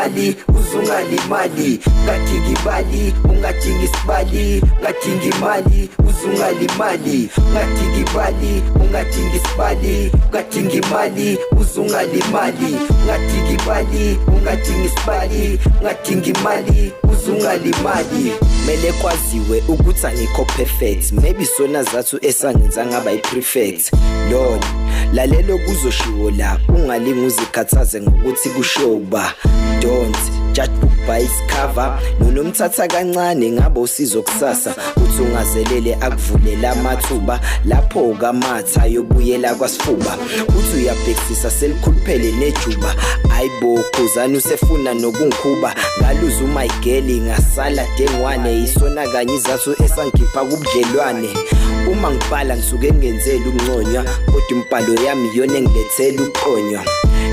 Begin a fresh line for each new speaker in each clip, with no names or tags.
imali uzungalimali. Ngadinga imali ungadinga isibali, ngadinga imali uzungalimali. Ngadinga imali ungadinga isibali, ngadinga imali uzungalimali. Ngadinga imali ungadinga isibali, ngadinga imali uzungalimali. Mele kwaziwe ukuthi angikho perfect, maybe sona zathu esangenza ngaba i-prefect. Lord lalelo kuzoshiwo la, ungalingi uzikhathaze ngokuthi kusho ba. Don't judge book by its cover, nonomthatha kancane ngabe usizo kusasa. Uthi ungazelele akuvulela amathuba, lapho kamatha yobuyela kwasifuba. Uthi uyabhekisisa selikhuluphele nejuba, ayibo khuzani usefuna nokungikhuba. Ngaluza uMaigeli ngasala dengwane, isona kanye izathu esangikhipha kubudlelwane. Uma ngibhala ngisuke ngenzela ukunconywa, kodwa impalo yami yona engilethela uqonywa.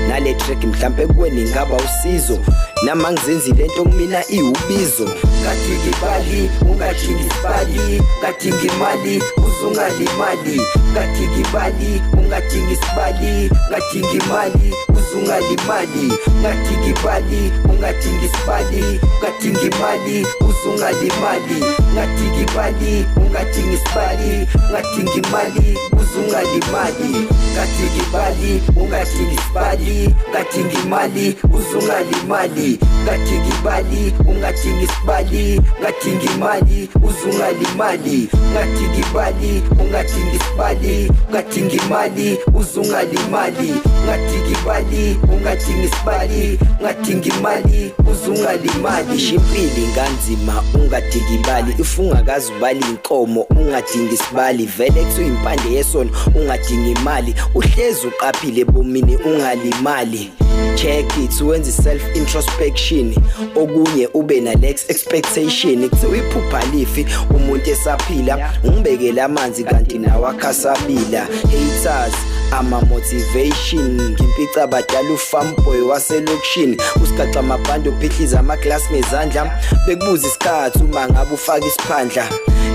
Nale track mhlambe kuweni ngaba usizo, nama ngizenzile lento kumina iwubizo. Ngadinga imali ungadinga isibali, ngadinga imali uzungalimali. Ngadinga imali ungadinga isibali, ngadinga imali uzungalimali. Ngadinga imali ungadinga isibali, ngadinga imali uzungalimali. Ngadinga imali ungadinga isibali, ngadinga imali uzungalimali. Ngadinga imali ungadinga isibali, ngadinga imali uzungalimali. Ngadinga imali ungadinga isibali, ngadinga imali uzungalimali. Ngadinga imali ungadinga isibali, ngadinga imali uzungalimali. Ngadinga imali ungadinga isibali, ngadinga imali uzungalimali. Shimpili nganzima ungadinga imali, if ungakazi ubali inkomo ungadinga isibali. Vele kuyimpande yesona ungadinga imali, uhlezi uqaphile bomini ungalimali. Check it, wenze self introspection, okunye ube na next expectation. Kuthiwa iphupha lifi umuntu esaphila, ungibekele amanzi kanti nawe akhasabila. Haters ama motivation, ngimpica abadala ufarmboy waselokishini. Usigaxa amabhande uphihliza amaglass ngezandla, bekubuza isikhathi uma ngabe ufaka isiphandla.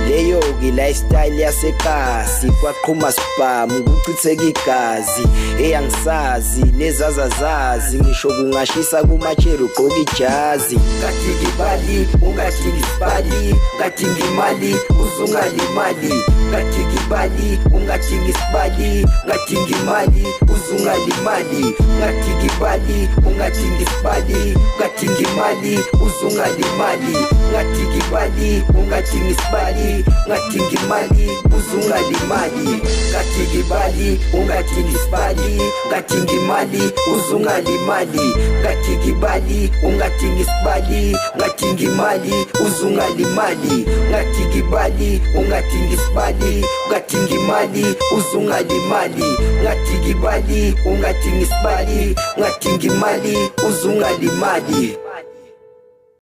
Leyo ke lifestyle yasekasi, kwaqhuma spam ukuchitheka igazi. Eyangisazi nezazazazi, ngisho kungashisa kumachero ugqoka ijazi. Ngadinga imali ungadinga isibali, ngadinga imali uzungalimali. Ngadinga imali ungadinga isibali, ngadinga imali uzungalimali. Ngadinga imali ungadinga isibali, ngadinga imali uzungalimali. Ngadinga imali ungadinga isibali, ngadinga imali uzungalimali. Ngadinga imali ungadinga isibali, ngadinga imali uzungalimali. Ngadinga imali ungadinga isibali, ngadinga imali uzungalimali. Ngadinga imali ungadinga isibali, ngadinga imali uzungalimali. Ngadinga imali ungadinga isibali, ngadinga imali uzungalimali.